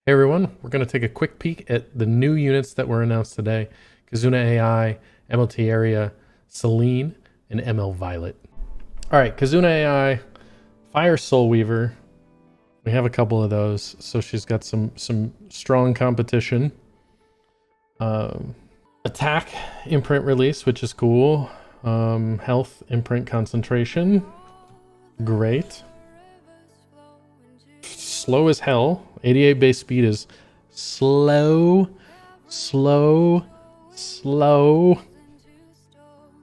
Hey everyone, we're going to take a quick peek at the new units that were announced today. Kizuna AI, ML Tieria, Celine, and ML Violet. Alright, Kizuna AI, Fire Soul Weaver. We have a couple of those, so she's got some strong competition. Attack imprint release, which is cool. Health imprint concentration. Great. Slow as hell. 88 base speed is slow.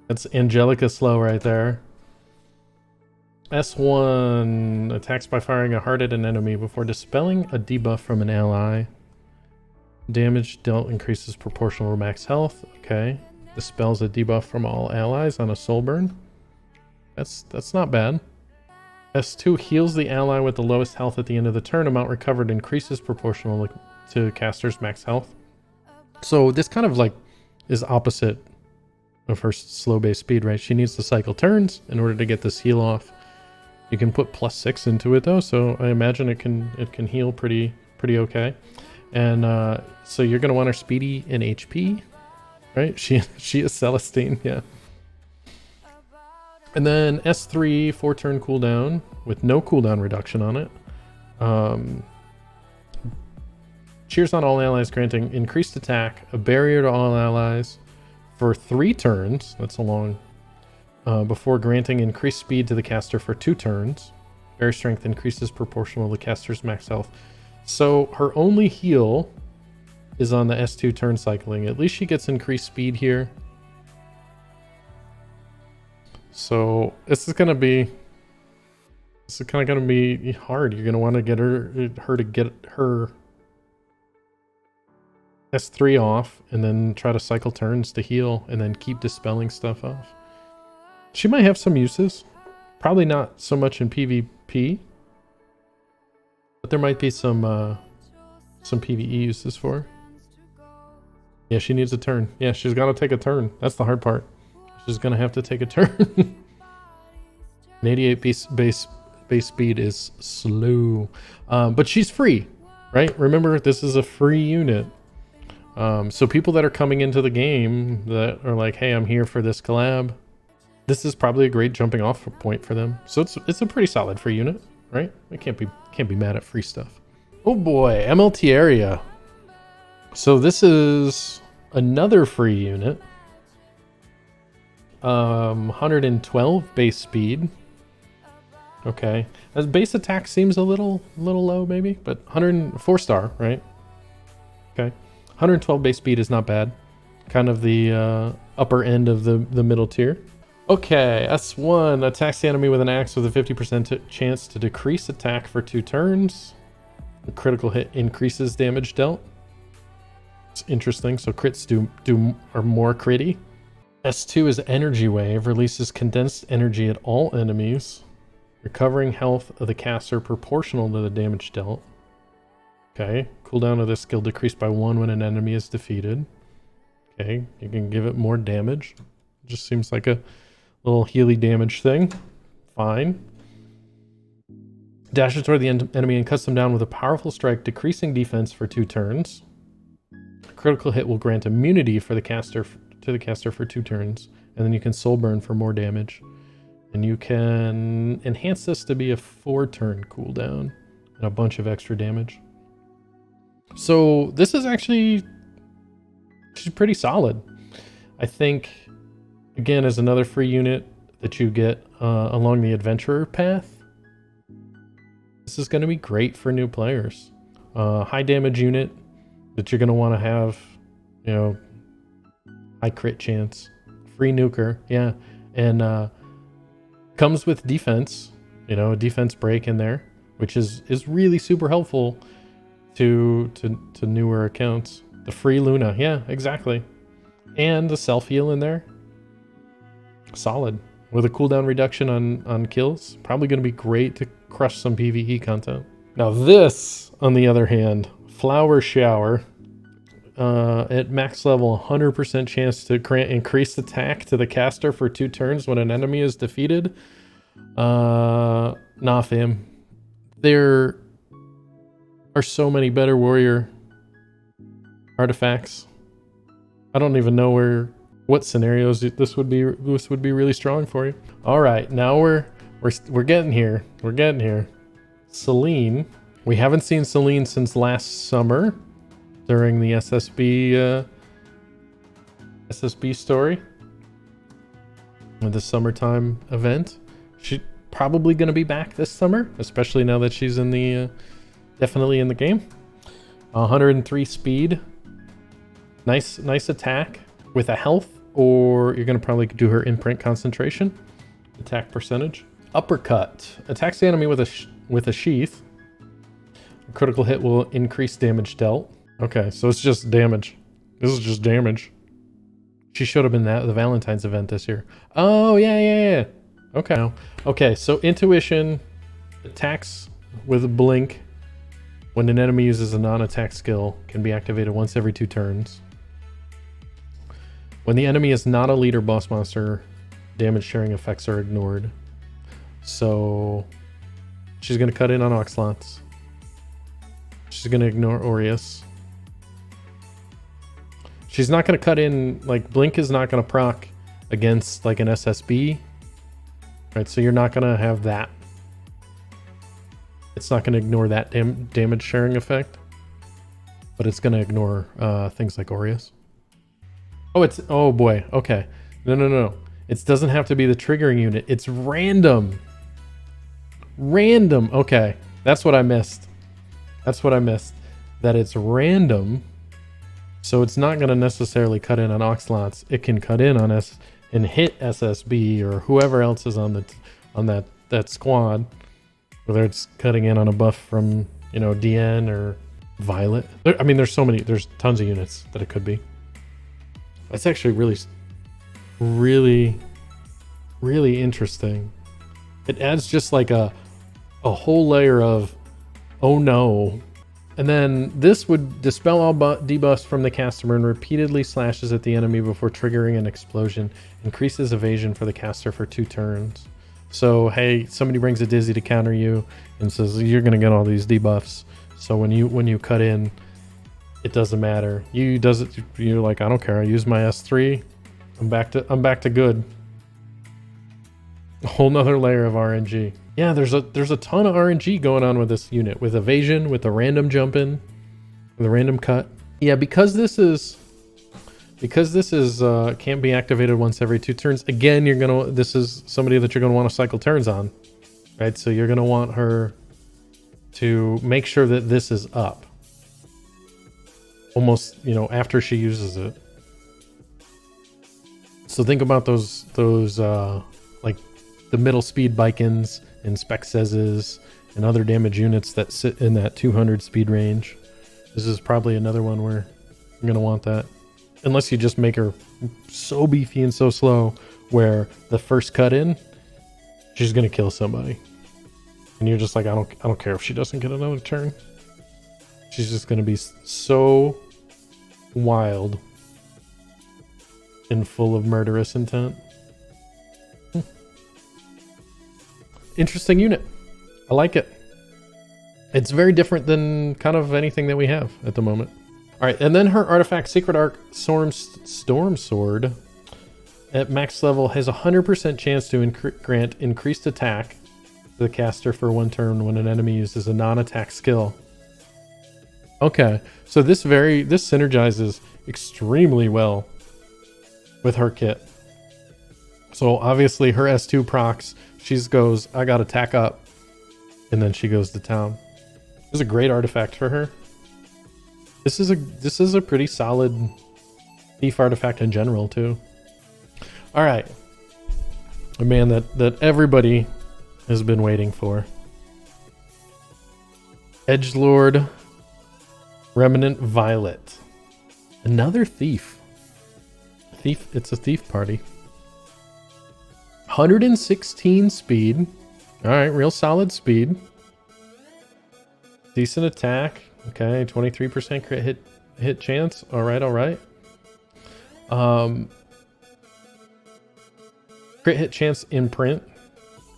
That's Angelica slow right there. S1 attacks by firing a heart at an enemy before dispelling a debuff from an ally. Damage dealt increases proportional to max health. Okay. Dispels a debuff from all allies on a soul burn. That's not bad. S2 heals the ally with the lowest health at the end of the turn. Amount recovered increases proportional to caster's max health. So this kind of like is opposite of her slow base speed, right? She needs to cycle turns in order to get this heal off. You can put +6 into it though, so I imagine it can heal pretty okay. And so you're gonna want her speedy and HP, right? She is Celestine, yeah. And then S3, 4-turn cooldown with no cooldown reduction on it. Cheers on all allies, granting increased attack, a barrier to all allies for 3 turns. That's a long. Before granting increased speed to the caster for 2 turns. Barrier strength increases proportional to the caster's max health. So her only heal is on the S2 turn cycling. At least she gets increased speed here. So this is kind of gonna be hard. You're gonna want to get her to get her S3 off, and then try to cycle turns to heal, and then keep dispelling stuff off. She might have some uses, probably not so much in PvP, but there might be some PvE uses for her. Yeah, she needs a turn. Yeah, she's got to take a turn. That's the hard part. She's gonna have to take a turn. An 88 base speed is slow, but she's free, right? Remember, this is a free unit. So people that are coming into the game that are like, "Hey, I'm here for this collab," this is probably a great jumping off point for them. So it's a pretty solid free unit, right? I can't be mad at free stuff. Oh boy, ML Tieria. So this is another free unit. 112 base speed. Okay, as base attack seems a little low maybe, but 104 star, right? Okay, 112 base speed is not bad. Kind of the upper end of the middle tier. Okay, S1 attacks the enemy with an axe with a 50% chance to decrease attack for 2 turns. A critical hit increases damage dealt. It's interesting. So crits are more critty. S2 is Energy Wave, releases condensed energy at all enemies, recovering health of the caster proportional to the damage dealt. Okay, cooldown of this skill decreased by 1 when an enemy is defeated. Okay, you can give it more damage. Just seems like a little healy damage thing. Fine. Dashes toward the enemy and cuts them down with a powerful strike, decreasing defense for 2 turns. A critical hit will grant immunity for the caster for 2 turns, and then you can soul burn for more damage, and you can enhance this to be a 4-turn cooldown and a bunch of extra damage. So this is actually, she's pretty solid. I think, again, as another free unit that you get along the adventurer path, this is going to be great for new players. High damage unit that you're going to want to have, you know, high crit chance, free nuker, yeah, and comes with defense, you know, a defense break in there, which is really super helpful to newer accounts. The free Luna, yeah, exactly, and the self heal in there, solid with a cooldown reduction on kills. Probably going to be great to crush some PvE content. Now this, on the other hand, Flower Shower. At max level, 100% chance to grant increased attack to the caster for 2 turns when an enemy is defeated. Nah, fam. They're are so many better warrior artifacts. I don't even know what scenarios this would be really strong for you. All right, now we're getting here. We're getting here. Celine. We haven't seen Celine since last summer during the SSB story with the summertime event. She's probably going to be back this summer, especially now that she's in the definitely in the game. 103 speed. Nice attack with a health, or you're going to probably do her imprint concentration. Attack percentage. Uppercut. Attacks the enemy with a sheath. A critical hit will increase damage dealt. Okay, so it's just damage. This is just damage. She showed up in the Valentine's event this year. Oh, yeah. Okay, so intuition attacks with a blink when an enemy uses a non-attack skill can be activated once every 2 turns. When the enemy is not a leader boss monster, damage sharing effects are ignored. So she's going to cut in on Oxlots. She's going to ignore Aureus. She's not going to cut in, like, Blink is not going to proc against, like, an SSB. Right, so you're not going to have that. It's not going to ignore that damage sharing effect. But it's going to ignore things like Aureus. Oh boy, okay. No. It doesn't have to be the triggering unit. It's random. Random, okay. That's what I missed. That it's random. So it's not going to necessarily cut in on Oxlots. It can cut in on and hit SSB or whoever else is on that squad. Whether it's cutting in on a buff from, DN or Violet. There's tons of units that it could be. That's actually really interesting. It adds just like a whole layer of, oh no. And then this would dispel all debuffs from the caster and repeatedly slashes at the enemy before triggering an explosion. Increases evasion for the caster for 2 turns. So, hey, somebody brings a Dizzy to counter you and says, you're going to get all these debuffs. So when you cut in, it doesn't matter. You're like, I don't care. I use my S3. I'm back to good. A whole nother layer of RNG. Yeah, there's a ton of RNG going on with this unit, with evasion, with the random jump in, with a random cut. Yeah, because this is can't be activated once every 2 turns. Again, this is somebody that you're gonna want to cycle turns on, right? So you're gonna want her to make sure that this is up. Almost, after she uses it. So think about those like the middle speed Bikins and Spexezes and other damage units that sit in that 200 speed range. This is probably another one where you're going to want that. Unless you just make her so beefy and so slow where the first cut in, she's going to kill somebody. And you're just like, I don't care if she doesn't get another turn. She's just going to be so wild and full of murderous intent. Interesting unit. I like it. It's very different than kind of anything that we have at the moment. All right, and then her artifact, Sacred Arc Storm Sword, at max level has a 100% chance to grant increased attack to the caster for 1 turn when an enemy uses a non-attack skill. Okay, so this synergizes extremely well with her kit. So obviously her S2 procs, she goes, I got attack up, and then she goes to town. This is a great artifact for her. This is a pretty solid thief artifact in general too. All right, a man that everybody has been waiting for. Edgelord Remnant Violet. Another thief. It's a thief party. 116 speed. All right, real solid speed. Decent attack. Okay, 23% crit hit chance. All right. Crit hit chance imprint.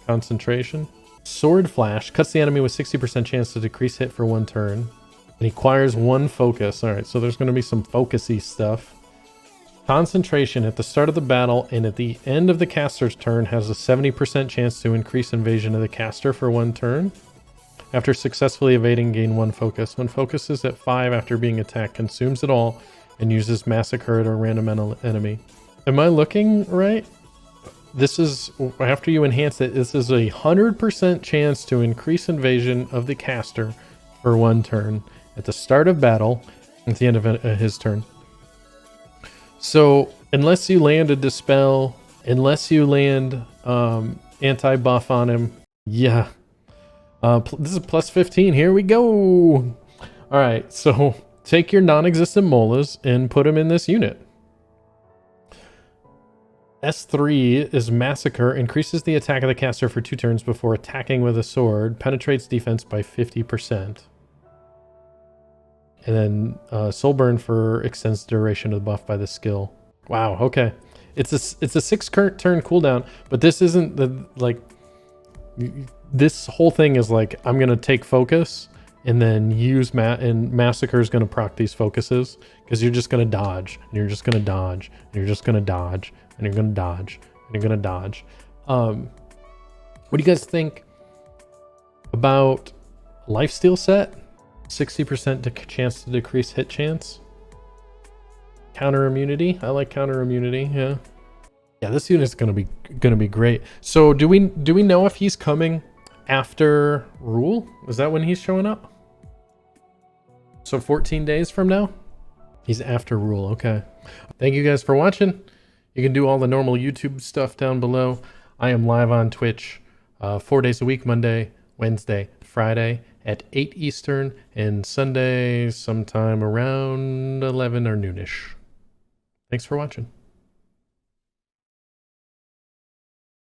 Concentration. Sword Flash cuts the enemy with 60% chance to decrease hit for 1 turn. It acquires 1 focus. All right, so there's going to be some focusy stuff. Concentration at the start of the battle and at the end of the caster's turn has a 70% chance to increase invasion of the caster for 1 turn. After successfully evading, gain 1 focus. When focus is at 5 after being attacked, consumes it all and uses Massacre at a random enemy. Am I looking right? This is, after you enhance it, this is a 100% chance to increase invasion of the caster for 1 turn at the start of battle, at the end of his turn. So, unless you land a Dispel, unless you land anti-buff on him, yeah. This is plus 15, here we go! Alright, so take your non-existent molas and put them in this unit. S3 is Massacre, increases the attack of the caster for 2 turns before attacking with a sword, penetrates defense by 50%. And then Soulburn for extends the duration of the buff by the skill. Wow, okay. It's a 6 turn cooldown, but this isn't the, like, this whole thing is like, I'm going to take focus and then use and Massacre is going to proc these focuses, because you're just going to dodge, and you're just going to dodge, and you're just going to dodge, and you're going to dodge, and you're going to dodge. What do you guys think about lifesteal set? 60% chance to decrease hit chance. Counter immunity. I like counter immunity. Yeah. Yeah, this unit's gonna be great. So do we know if he's coming after Rule? Is that when he's showing up? So 14 days from now? He's after Rule. Okay. Thank you guys for watching. You can do all the normal YouTube stuff down below. I am live on Twitch 4 days a week, Monday, Wednesday, Friday at 8 Eastern, and Sunday sometime around 11 or noonish. Thanks for watching.